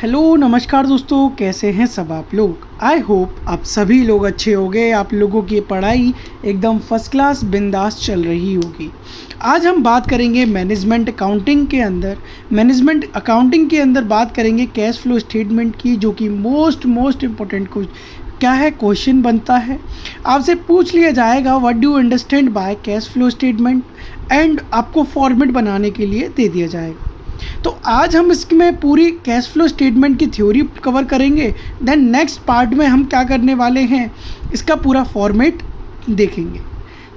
Hello नमस्कार दोस्तों, कैसे हैं सब आप लोग। आई होप आप सभी लोग अच्छे होंगे। आप लोगों की पढ़ाई एकदम फर्स्ट क्लास बिंदास चल रही होगी। आज हम बात करेंगे मैनेजमेंट अकाउंटिंग के अंदर बात करेंगे कैश फ्लो स्टेटमेंट की, जो कि मोस्ट इम्पोर्टेंट क्या है क्वेश्चन बनता है। आपसे पूछ लिया जाएगा what do you understand by cash flow statement, and आपको फॉर्मेट बनाने के लिए दे दिया जाएगा। तो आज हम इसमें पूरी कैश फ्लो स्टेटमेंट की थ्योरी कवर करेंगे। देन नेक्स्ट पार्ट में हम क्या करने वाले हैं, इसका पूरा फॉर्मेट देखेंगे।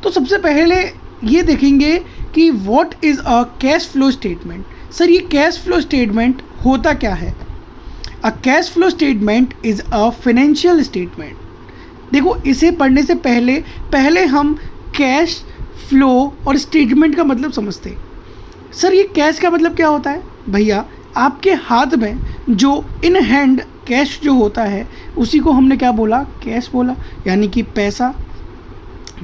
तो सबसे पहले ये देखेंगे कि what is a cash flow statement. Sir, ये कैश फ्लो स्टेटमेंट होता क्या है। A cash flow statement is a financial statement. देखो, इसे पढ़ने से पहले हम कैश फ्लो और स्टेटमेंट का मतलब समझते हैं। सर, ये कैश का मतलब क्या होता है भैया। आपके हाथ में जो इन हैंड कैश जो होता है उसी को हमने क्या बोला, कैश बोला, यानी कि पैसा।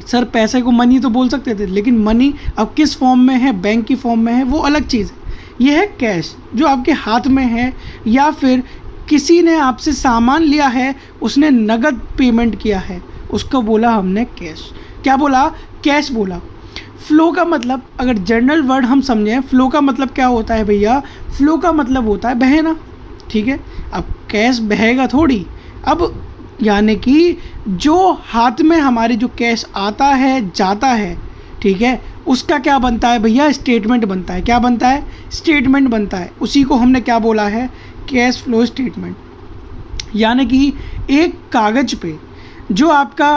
सर, पैसे को मनी तो बोल सकते थे, लेकिन मनी अब किस फॉर्म में है, बैंक की फॉर्म में है, वो अलग चीज़ है। ये है कैश जो आपके हाथ में है, या फिर किसी ने आपसे सामान लिया है, उसने नगद पेमेंट किया है, उसको बोला हमने कैश। क्या बोला, कैश बोला। फ्लो का मतलब, अगर जनरल वर्ड हम समझें, फ्लो का मतलब क्या होता है भैया। फ्लो का मतलब होता है बहना, ठीक है। अब कैश बहेगा थोड़ी। अब यानी कि जो हाथ में हमारे जो कैश आता है जाता है, ठीक है, उसका क्या बनता है भैया, स्टेटमेंट बनता है। क्या बनता है, स्टेटमेंट बनता है। उसी को हमने क्या बोला है, कैश फ्लो स्टेटमेंट। यानी कि एक कागज़ पे जो आपका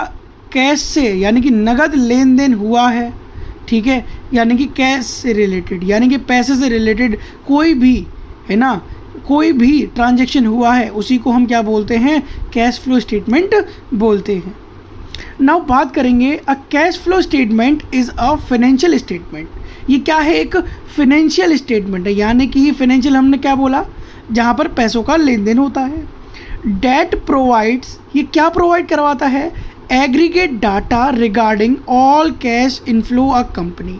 कैश से यानी कि नगद लेन देन हुआ है, ठीक है, यानी कि कैश से रिलेटेड, यानी कि पैसे से रिलेटेड कोई भी है ना, कोई भी ट्रांजैक्शन हुआ है, उसी को हम क्या बोलते हैं, कैश फ्लो स्टेटमेंट बोलते हैं। नाउ बात करेंगे, a cash flow statement is a financial statement. ये क्या है, एक फाइनेंशियल स्टेटमेंट है। यानी कि फाइनेंशियल हमने क्या बोला, जहाँ पर पैसों का लेन देन होता है। डेट प्रोवाइड्स, ये क्या प्रोवाइड करवाता है, aggregate data regarding all cash inflow a company.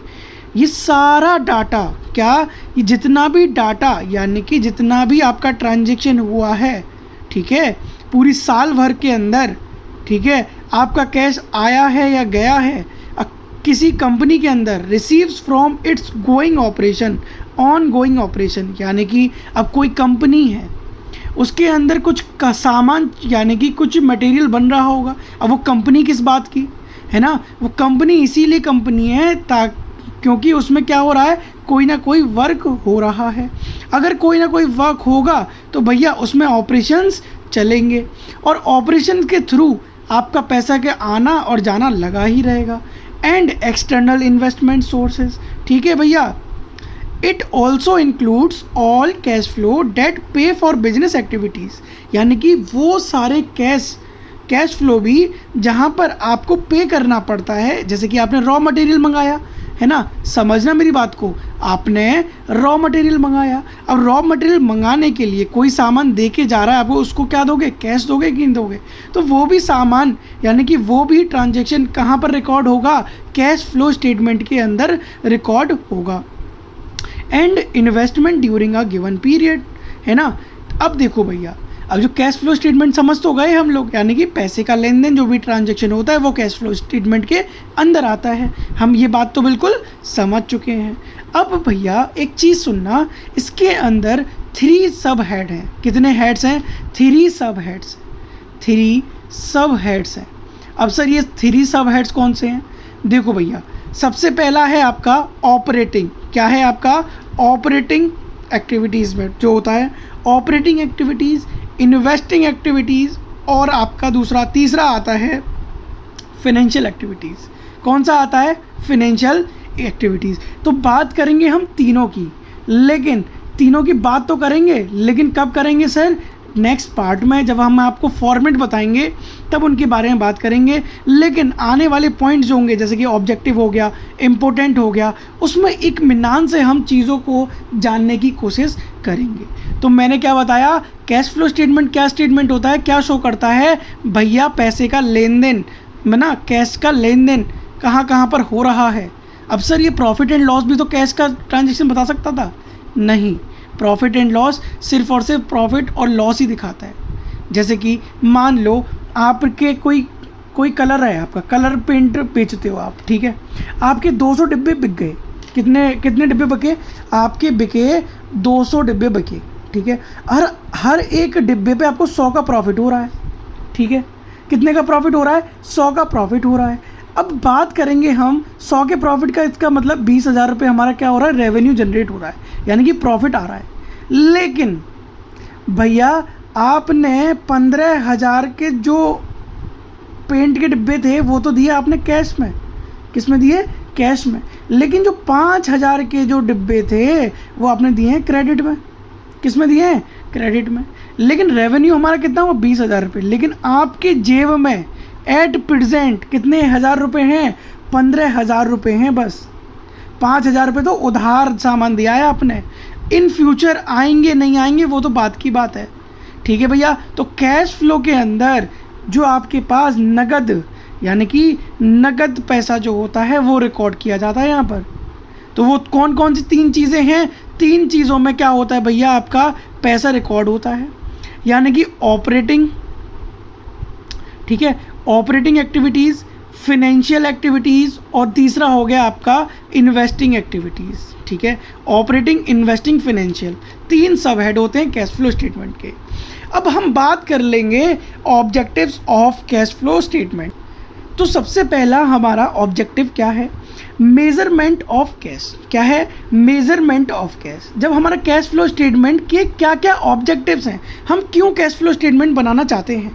ये सारा डाटा, क्या, ये जितना भी डाटा यानी कि जितना भी आपका ट्रांजैक्शन हुआ है, ठीक है, पूरी साल भर के अंदर, ठीक है, आपका कैश आया है या गया है किसी कंपनी के अंदर, receives from its going operation, on going operation. यानी कि अब कोई कंपनी है, उसके अंदर कुछ का सामान यानी कि कुछ मटेरियल बन रहा होगा। अब वो कंपनी किस बात की है ना, वो कंपनी इसीलिए कंपनी है क्योंकि उसमें क्या हो रहा है, कोई ना कोई वर्क हो रहा है। अगर कोई ना कोई वर्क होगा तो भैया उसमें ऑपरेशंस चलेंगे, और ऑपरेशन के थ्रू आपका पैसा के आना और जाना लगा ही रहेगा। एंड एक्सटर्नल इन्वेस्टमेंट सोर्सेज, ठीक है भैया। It also includes all cash flow that pay for business activities. यानी कि वो सारे कैश फ्लो भी जहाँ पर आपको पे करना पड़ता है, जैसे कि आपने रॉ मटेरियल मंगाया है ना, समझना मेरी बात को, आपने रॉ मटेरियल मंगाया। अब रॉ मटेरियल मंगाने के लिए कोई सामान दे के जा रहा है आपको, उसको क्या दोगे, कैश दोगे कि नहीं दोगे। तो वो भी सामान यानी कि वो भी ट्रांजैक्शन कहाँ पर रिकॉर्ड होगा, कैश फ्लो स्टेटमेंट के अंदर रिकॉर्ड होगा। And investment during a given period, है ना। अब देखो भैया, अब जो कैश फ्लो स्टेटमेंट समझ तो गए हम लोग, यानी कि पैसे का लेन देन जो भी ट्रांजैक्शन होता है वो कैश फ्लो स्टेटमेंट के अंदर आता है। हम ये बात तो बिल्कुल समझ चुके हैं। अब भैया एक चीज़ सुनना, इसके अंदर 3 सब हेड हैं। कितने हेड्स हैं, 3 सब हेड्स, 3 सब हेड्स हैं। अब सर, ये 3 सब हेड्स कौन से हैं, देखो भैया। सबसे पहला है आपका ऑपरेटिंग। क्या है आपका, ऑपरेटिंग एक्टिविटीज़ में जो होता है, ऑपरेटिंग एक्टिविटीज़, इन्वेस्टिंग एक्टिविटीज़, और आपका तीसरा आता है फाइनेंशियल एक्टिविटीज़। कौन सा आता है, फाइनेंशियल एक्टिविटीज़। तो बात करेंगे हम तीनों की, लेकिन तीनों की बात तो करेंगे, लेकिन कब करेंगे सर, नेक्स्ट पार्ट में जब हम आपको फॉर्मेट बताएंगे तब उनके बारे में बात करेंगे। लेकिन आने वाले पॉइंट्स जो होंगे, जैसे कि ऑब्जेक्टिव हो गया, इम्पोर्टेंट हो गया, उसमें इत्मीनान से हम चीज़ों को जानने की कोशिश करेंगे। तो मैंने क्या बताया, कैश फ्लो स्टेटमेंट क्या स्टेटमेंट होता है, क्या शो करता है भैया, पैसे का लेन देन है ना, कैश का लेन देन कहाँ कहाँ पर हो रहा है। अब सर, ये प्रॉफिट एंड लॉस भी तो कैश का ट्रांजेक्शन बता सकता था, नहीं प्रॉफिट एंड लॉस सिर्फ और सिर्फ प्रॉफिट और लॉस ही दिखाता है। जैसे कि मान लो आपके कोई कलर है, आपका कलर पेंट बेचते हो आप, ठीक है, आपके 200 डिब्बे बिक गए। कितने डिब्बे बिके? आपके बिके 200 डिब्बे बिके, ठीक है। हर एक डिब्बे पे आपको 100 का प्रॉफिट हो रहा है, ठीक है। कितने का प्रॉफिट हो रहा है? 100 का प्रॉफिट हो रहा है। अब बात करेंगे हम 100 के प्रॉफिट का, इसका मतलब 20,000 रुपये हमारा क्या हो रहा है? रेवेन्यू जनरेट हो रहा है, यानी कि प्रॉफिट आ रहा है। लेकिन भैया आपने 15,000 के जो पेंट के डिब्बे थे वो तो दिए आपने कैश में। किस में दिए? कैश में। लेकिन जो 5,000 के जो डिब्बे थे वो आपने दिए हैं क्रेडिट में। किस में दिए हैं? क्रेडिट में। लेकिन रेवेन्यू हमारा कितना हुआ? 20,000 रुपये। लेकिन आपके जेब में एट प्रेजेंट कितने हज़ार रुपये हैं? 15,000 रुपये हैं बस। 5,000 रुपये तो उधार सामान दिया है आपने। इन फ्यूचर आएंगे नहीं आएंगे वो तो बात की बात है, ठीक है भैया। तो कैश फ्लो के अंदर जो आपके पास नगद, यानी कि नगद पैसा जो होता है वो रिकॉर्ड किया जाता है यहाँ पर। तो वो कौन कौन सी 3 चीज़ें हैं? 3 चीज़ों में क्या होता है भैया? आपका पैसा रिकॉर्ड होता है, यानी कि ऑपरेटिंग, ठीक है, ऑपरेटिंग एक्टिविटीज़, फिनेंशियल एक्टिविटीज़, और तीसरा हो गया आपका इन्वेस्टिंग एक्टिविटीज़, ठीक है। ऑपरेटिंग, इन्वेस्टिंग, फिनेंशियल, 3 सब हेड होते हैं कैश फ्लो स्टेटमेंट के। अब हम बात कर लेंगे objectives of cash flow statement. तो सबसे पहला हमारा ऑब्जेक्टिव क्या है? Measurement of cash. क्या है? Measurement of cash. जब हमारा कैश फ्लो स्टेटमेंट के क्या क्या ऑब्जेक्टिव्स हैं, हम क्यों कैश फ्लो स्टेटमेंट बनाना चाहते हैं,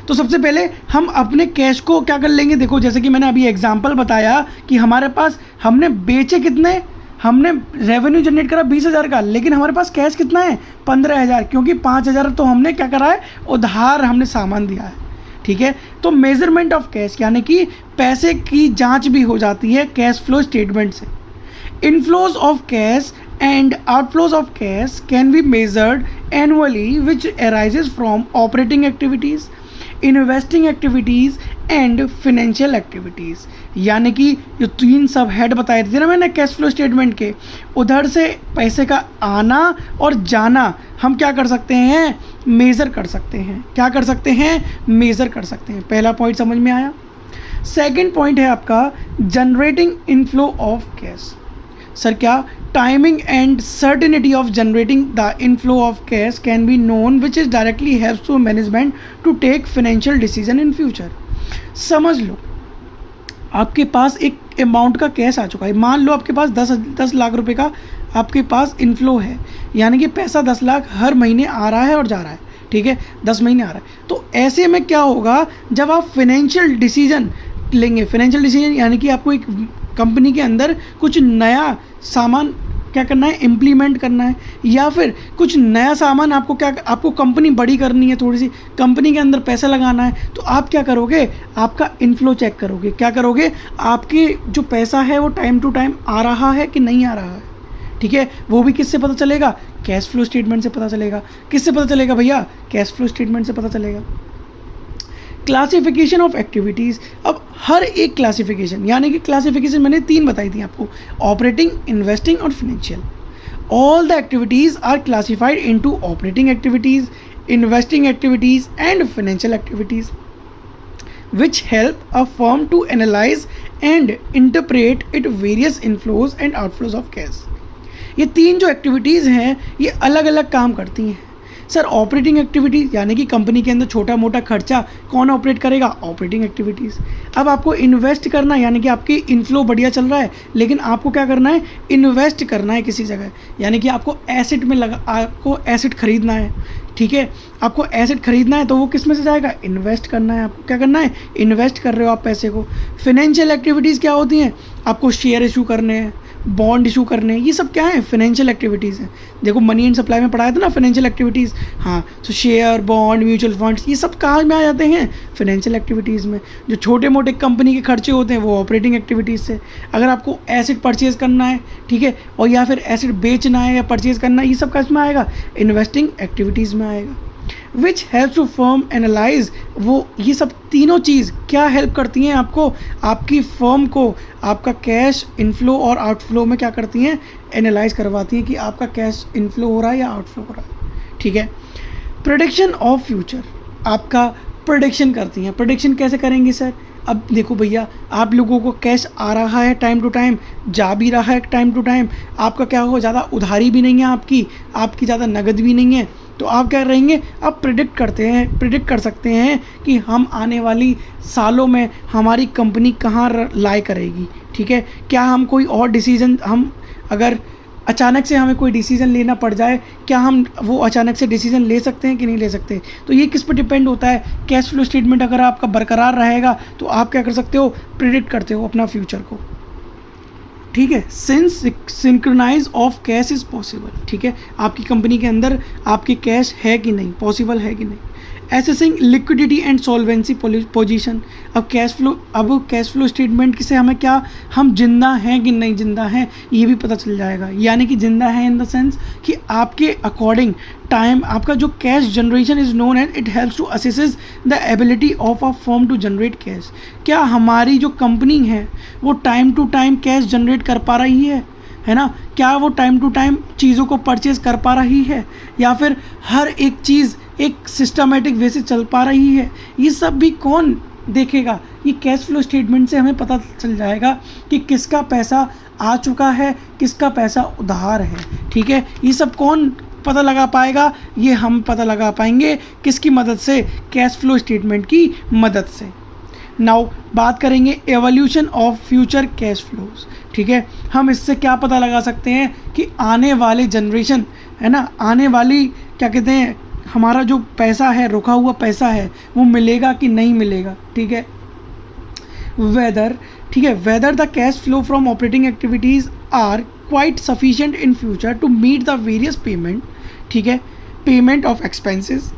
तो सबसे पहले हम अपने कैश को क्या कर लेंगे। देखो जैसे कि मैंने अभी एग्जांपल बताया कि हमारे पास हमने बेचे कितने, हमने रेवेन्यू जनरेट करा 20,000 का, लेकिन हमारे पास कैश कितना है? 15,000, क्योंकि 5,000 तो हमने क्या करा है? उधार हमने सामान दिया है, ठीक है। तो मेजरमेंट ऑफ कैश यानी कि पैसे की जांच भी हो जाती है कैश फ्लो स्टेटमेंट से। Inflows of cash and outflows of cash can be measured annually which arises from operating activities, investing activities and financial activities. यानी कि जो 3 सब हेड बताए थे ना मैंने कैश फ्लो स्टेटमेंट के, उधर से पैसे का आना और जाना हम क्या कर सकते हैं? मेज़र कर सकते हैं। क्या कर सकते हैं? मेज़र कर सकते हैं। पहला पॉइंट समझ में आया। सेकंड पॉइंट है आपका generating inflow of cash. Sir क्या? Timing and certainty of generating the inflow of cash can be known which is directly helps to management to take financial decision in future. समझ लो आपके पास एक amount का cash आ चुका है। मान लो आपके पास 10 लाख रुपए का आपके पास इनफ्लो है, यानी कि पैसा 10 लाख हर महीने आ रहा है और जा रहा है, ठीक है, 10 महीने आ रहा है। तो ऐसे में क्या होगा? जब आप फाइनेंशियल डिसीजन लेंगे, फाइनेंशियल डिसीजन यानी कि आपको एक कंपनी के अंदर कुछ नया सामान क्या करना है? इम्प्लीमेंट करना है, या फिर कुछ नया सामान आपको कंपनी बड़ी करनी है, थोड़ी सी कंपनी के अंदर पैसा लगाना है, तो आप क्या करोगे? आपका इनफ्लो चेक करोगे। क्या करोगे? आपके जो पैसा है वो टाइम टू टाइम आ रहा है कि नहीं आ रहा है, ठीक है। वो भी किससे पता चलेगा? कैश फ्लो स्टेटमेंट से पता चलेगा। किससे पता चलेगा भैया? कैश फ्लो स्टेटमेंट से पता चलेगा। Classification of activities. अब हर एक क्लासिफिकेशन, यानी कि क्लासिफिकेशन मैंने 3 बताई थी आपको, ऑपरेटिंग, इन्वेस्टिंग और financial. All the activities are classified into operating activities, investing activities and financial activities which help a firm to analyze and interpret its various inflows and outflows of cash। ये 3 जो activities हैं ये अलग अलग काम करती हैं। सर ऑपरेटिंग एक्टिविटीज़ यानी कि कंपनी के अंदर छोटा मोटा खर्चा कौन ऑपरेट करेगा? Operating activities. अब आपको इन्वेस्ट करना है, यानी कि आपकी इनफ्लो बढ़िया चल रहा है, लेकिन आपको क्या करना है? इन्वेस्ट करना है किसी जगह, यानी कि आपको एसेट में आपको एसेट खरीदना है, ठीक है। आपको एसेट खरीदना है तो वो किस में से जाएगा? इन्वेस्ट करना है। आपको क्या करना है? इन्वेस्ट कर रहे हो आप पैसे को। फिनेंशियल एक्टिविटीज़ क्या होती हैं? आपको शेयर इशू करने हैं, बॉन्ड इशू करने, ये सब क्या है? फाइनेंशियल एक्टिविटीज़ हैं। देखो मनी एंड सप्लाई में पढ़ाया था ना फाइनेंशियल एक्टिविटीज़, हाँ। तो शेयर, बॉन्ड, म्यूचुअल फंड्स, ये सब कहाँ में आ जाते हैं? फाइनेंशियल एक्टिविटीज़ में। जो छोटे मोटे कंपनी के खर्चे होते हैं वो ऑपरेटिंग एक्टिविटीज़ से। अगर आपको एसेट परचेज़ करना है, ठीक है, और या फिर एसेट बेचना है या परचेज़ करना है, ये सब किस में आएगा? इन्वेस्टिंग एक्टिविटीज़ में आएगा। Which help to firm analyse, वो ये सब तीनों चीज़ क्या हेल्प करती हैं आपको, आपकी फर्म को आपका कैश इनफ्लो और आउटफ्लो में क्या करती हैं, एनालाइज करवाती हैं कि आपका कैश इनफ्लो हो रहा है या आउटफ्लो हो रहा है। ठीक है। प्रेडिक्शन ऑफ फ्यूचर, आपका प्रेडिक्शन करती हैं। प्रेडिक्शन कैसे करेंगी सर? अब देखो भैया, आप लोगों को कैश आ रहा है टाइम टू टाइम, जा भी रहा है टाइम टू टाइम, आपका क्या हो, ज़्यादा उधारी भी नहीं है आपकी ज़्यादा नगद भी नहीं है, तो आप क्या रहेंगे, आप प्रिडिक्ट कर सकते हैं कि हम आने वाली सालों में हमारी कंपनी कहाँ लाई करेगी। ठीक है। क्या हम कोई और डिसीजन, हम अगर अचानक से हमें कोई डिसीज़न लेना पड़ जाए, क्या हम वो अचानक से डिसीज़न ले सकते हैं कि नहीं ले सकते? तो ये किस पर डिपेंड होता है? कैश फ्लो स्टेटमेंट अगर आपका बरकरार रहेगा तो आप क्या कर सकते हो, प्रिडिक्ट करते हो अपना फ्यूचर को। ठीक है। Since synchronise of cash is possible. ठीक है। आपकी कंपनी के अंदर आपकी कैश है कि नहीं, पॉसिबल है कि नहीं। Assessing liquidity and solvency position, अब कैश फ्लो स्टेटमेंट से हमें क्या, हम जिंदा हैं कि नहीं जिंदा हैं ये भी पता चल जाएगा। यानी कि जिंदा है इन द सेंस कि आपके अकॉर्डिंग टाइम आपका जो cash generation is known and it helps to assesses the ability of a firm to generate cash. क्या हमारी जो कंपनी है वो time to time cash generate कर पा रही है ना? क्या वो टाइम टू टाइम चीज़ों को परचेज कर पा रही है, या फिर हर एक चीज़ एक सिस्टमेटिक वे से चल पा रही है? ये सब भी कौन देखेगा? ये कैश फ्लो स्टेटमेंट से हमें पता चल जाएगा कि किसका पैसा आ चुका है, किसका पैसा उधार है। ठीक है। ये सब कौन पता लगा पाएगा? ये हम पता लगा पाएंगे किसकी मदद से, कैश फ्लो स्टेटमेंट की मदद से। नाउ बात करेंगे evolution of future cash flows. ठीक है। हम इससे क्या पता लगा सकते हैं कि आने वाले जनरेशन है ना, आने वाली क्या कहते हैं, हमारा जो पैसा है, रुका हुआ पैसा है, वो मिलेगा कि नहीं मिलेगा। ठीक है। Whether the cash flow from operating activities are quite sufficient in future to meet the various payment. ठीक है। पेमेंट ऑफ एक्सपेंसेस,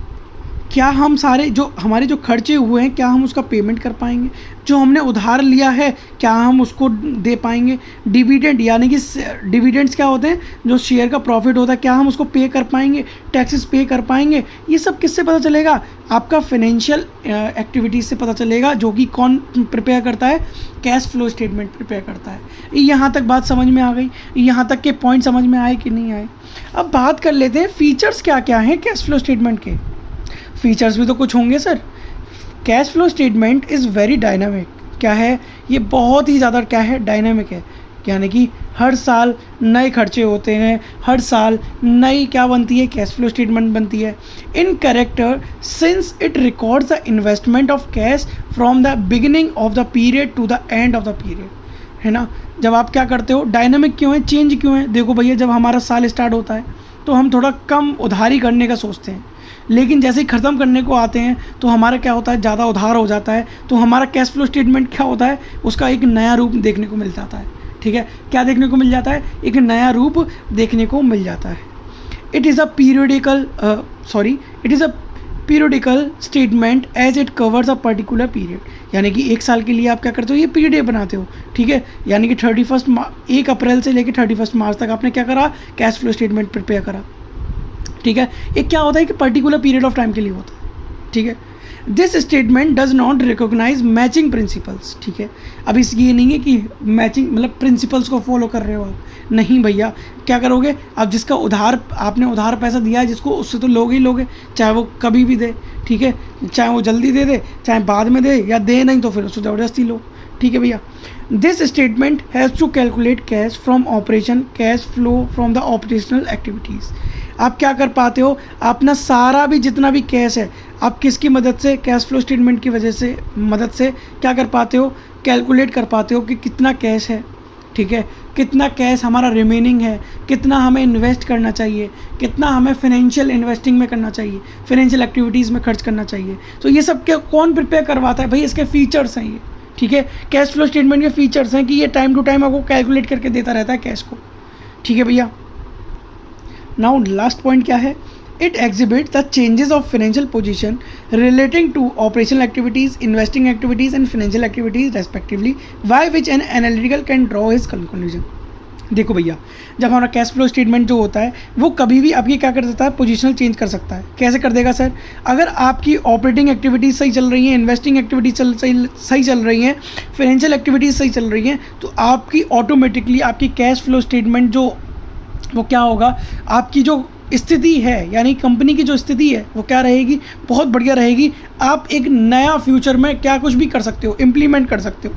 क्या हम सारे जो हमारे जो खर्चे हुए हैं क्या हम उसका पेमेंट कर पाएंगे? जो हमने उधार लिया है क्या हम उसको दे पाएंगे? डिविडेंड, यानी कि डिविडेंड्स क्या होते हैं, जो शेयर का प्रॉफिट होता है, क्या हम उसको पे कर पाएंगे? टैक्सेस पे कर पाएंगे? ये सब किससे पता चलेगा? आपका फाइनेंशियल एक्टिविटीज़ से पता चलेगा, जो कि कौन प्रिपेयर करता है, कैश फ्लो स्टेटमेंट प्रिपेयर करता है। यहाँ तक बात समझ में आ गई? यहाँ तक के पॉइंट समझ में आए कि नहीं आए? अब बात कर लेते हैं फीचर्स क्या क्या हैं कैश फ्लो स्टेटमेंट के। फीचर्स भी तो कुछ होंगे sir. Cash flow statement is very dynamic. क्या है ये? बहुत ही ज़्यादा क्या है, डायनामिक है। यानी कि हर साल नए खर्चे होते हैं, हर साल नई क्या बनती है, कैश फ्लो स्टेटमेंट बनती है। In character since it records the investment of cash from the beginning of the period to the end of the period, है ना? जब आप क्या करते हो, डायनामिक क्यों है, चेंज क्यों है? देखो भैया, जब हमारा साल स्टार्ट होता है तो हम थोड़ा कम उधारी करने का सोचते हैं, लेकिन जैसे ही ख़त्म करने को आते हैं तो हमारा क्या होता है, ज़्यादा उधार हो जाता है। तो हमारा कैश फ्लो स्टेटमेंट क्या होता है, उसका एक नया रूप देखने को मिल जाता है। ठीक है, क्या देखने को मिल जाता है? एक नया रूप देखने को मिल जाता है। It is a periodical statement as it covers a particular period. यानी कि एक साल के लिए आप क्या करते हो, ये पीरियड बनाते हो। ठीक है, यानी कि 1 अप्रैल से लेकर 31 मार्च तक आपने क्या करा, कैश फ्लो स्टेटमेंट प्रिपेयर करा। ठीक है, एक क्या होता है कि पर्टिकुलर पीरियड ऑफ टाइम के लिए होता है। ठीक है, this statement does not recognise matching principles. ठीक है, अब इस ये नहीं है कि मैचिंग मतलब प्रिंसिपल्स को फॉलो कर रहे हो आप, नहीं भैया। क्या करोगे, अब जिसका आपने उधार पैसा दिया है जिसको, उससे तो लोगे ही लोगे, चाहे वो कभी भी दे। ठीक है, चाहे वो जल्दी दे दे, चाहे बाद में दे, या दे नहीं तो फिर उसको ज़बरदस्ती लो। ठीक है भैया, this statement has to calculate cash from operation, cash flow from the operational activities. आप क्या कर पाते हो, अपना सारा भी जितना भी कैश है आप किसकी मदद से, कैश फ्लो स्टेटमेंट की वजह से मदद से क्या कर पाते हो, कैलकुलेट कर पाते हो कि कितना कैश है। ठीक है, कितना कैश हमारा रिमेनिंग है, कितना हमें इन्वेस्ट करना चाहिए, कितना हमें फाइनेंशियल इन्वेस्टिंग में करना चाहिए, फाइनेंशियल एक्टिविटीज़ में खर्च करना चाहिए। तो ये सब क्या कौन प्रिपेयर करवाता है भाई, इसके फीचर्स हैं ये। ठीक है, कैश फ्लो स्टेटमेंट के फीचर्स हैं कि ये टाइम टू टाइम आपको कैलकुलेट करके देता रहता है कैश को। ठीक है भैया, नाउ लास्ट पॉइंट क्या है, it exhibit the changes of financial position relating to operational activities, investing activities and financial activities respectively, by which an analytical can draw his conclusion. देखो भैया, जब हमारा कैश फ्लो स्टेटमेंट जो होता है वो कभी भी आपकी क्या कर सकता है, पोजीशनल चेंज कर सकता है। कैसे कर देगा सर? अगर आपकी ऑपरेटिंग एक्टिविटीज़ सही चल रही हैं, इन्वेस्टिंग एक्टिविटीज सही चल रही हैं, फाइनेंशियल एक्टिविटीज़ सही चल रही हैं, तो आपकी ऑटोमेटिकली आपकी कैश फ्लो स्टेटमेंट जो वो क्या होगा, आपकी जो स्थिति है यानी कंपनी की जो स्थिति है वो क्या रहेगी, बहुत बढ़िया रहेगी। आप एक नया फ्यूचर में क्या कुछ भी कर सकते हो, इम्प्लीमेंट कर सकते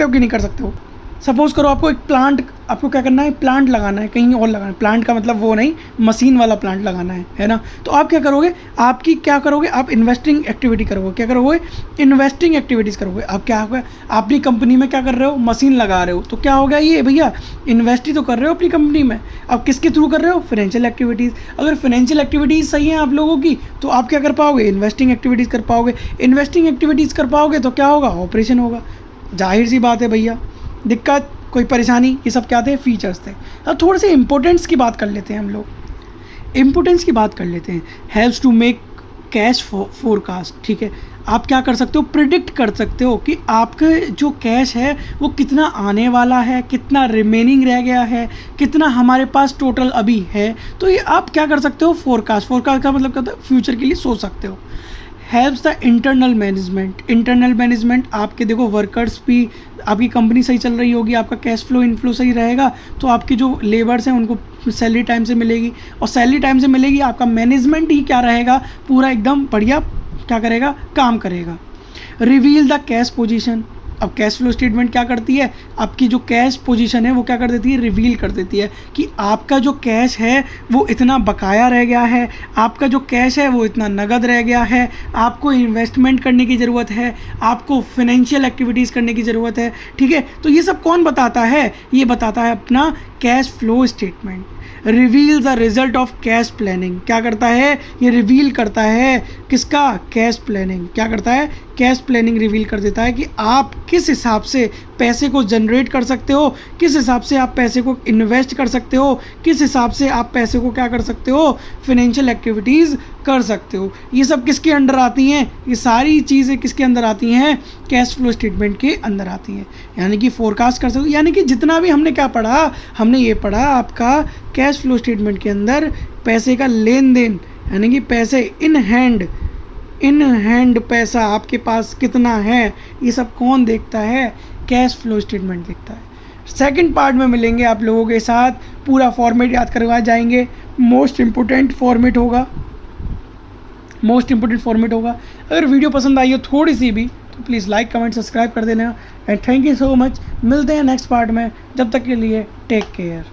हो कि नहीं कर सकते हो। सपोज़ करो आपको एक प्लांट, आपको क्या करना है, प्लांट लगाना है, कहीं और लगाना है। प्लांट का मतलब वो नहीं, मशीन वाला प्लांट लगाना है ना। तो आप क्या करोगे, क्या करोगे, आप इन्वेस्टिंग एक्टिविटी करोगे। क्या करोगे? इन्वेस्टिंग एक्टिविटीज़ करोगे। अब क्या होगा, अपनी कंपनी में क्या कर रहे हो, मशीन लगा रहे हो, तो क्या हो गया ये भैया, इन्वेस्ट ही तो कर रहे हो अपनी कंपनी में। अब किसके थ्रू कर रहे हो? Financial activities. अगर फाइनेंशियल एक्टिविटीज़ सही हैं आप लोगों की, तो आप क्या कर पाओगे, इन्वेस्टिंग एक्टिविटीज़ कर पाओगे। इन्वेस्टिंग एक्टिविटीज़ कर पाओगे तो क्या होगा, ऑपरेशन होगा। जाहिर सी बात है भैया, दिक्कत कोई परेशानी, ये सब क्या थे, फीचर्स थे। अब थोड़े से इंपॉर्टेंस की बात कर लेते हैं हम लोग, इंपॉर्टेंस की बात कर लेते हैं। Helps to make cash forecast, ठीक है। आप क्या कर सकते हो, प्रिडिक्ट कर सकते हो कि आपका जो कैश है वो कितना आने वाला है, कितना रिमेनिंग रह गया है, कितना हमारे पास टोटल अभी है। तो ये आप क्या कर सकते हो, फोरकास्ट का मतलब क्या होता है, फ्यूचर के लिए सोच सकते हो। हेल्प्स द इंटरनल मैनेजमेंट, आपके देखो वर्कर्स भी, आपकी कंपनी सही चल रही होगी, आपका कैश फ्लो इनफ्लो सही रहेगा, तो आपके जो लेबर्स हैं उनको सैलरी टाइम से मिलेगी, और सैलरी टाइम से मिलेगी, आपका मैनेजमेंट ही क्या रहेगा, पूरा एकदम बढ़िया क्या करेगा, काम करेगा। रिवील द कैश पोजीशन, अब कैश फ्लो स्टेटमेंट क्या करती है, आपकी जो कैश पोजीशन है वो क्या कर देती है, रिवील कर देती है कि आपका जो कैश है वो इतना बकाया रह गया है, आपका जो कैश है वो इतना नगद रह गया है, आपको इन्वेस्टमेंट करने की ज़रूरत है, आपको फाइनेंशियल एक्टिविटीज़ करने की ज़रूरत है, ठीक है। तो ये सब कौन बताता है, ये बताता है अपना cash flow statement. Reveal the result of cash planning, क्या करता है, ये रिवील करता है किसका, कैश प्लानिंग। क्या करता है, कैश प्लानिंग रिवील कर देता है कि आप किस हिसाब से पैसे को जनरेट कर सकते हो, किस हिसाब से आप पैसे को इन्वेस्ट कर सकते हो, किस हिसाब से आप पैसे को क्या कर सकते हो, फाइनेंशियल एक्टिविटीज़ कर सकते हो। ये सब किसके अंडर आती हैं, ये सारी चीज़ें किसके अंदर आती हैं, कैश फ्लो स्टेटमेंट के अंदर आती हैं। यानी कि फोरकास्ट कर सकते हो, यानी कि जितना भी हमने क्या पढ़ा, हमने ये पढ़ा आपका कैश फ्लो स्टेटमेंट के अंदर पैसे का लेन देन, यानी कि पैसे इन हैंड पैसा आपके पास कितना है, ये सब कौन देखता है, कैश फ्लो स्टेटमेंट देखता है। सेकंड पार्ट में मिलेंगे आप लोगों के साथ, पूरा फॉर्मेट याद करवाए जाएंगे। मोस्ट इम्पोर्टेंट फॉर्मेट होगा। अगर वीडियो पसंद आई हो थोड़ी सी भी, तो प्लीज़ लाइक कमेंट सब्सक्राइब कर देना। And thank you so much. मिलते हैं नेक्स्ट पार्ट में, जब तक के लिए टेक केयर।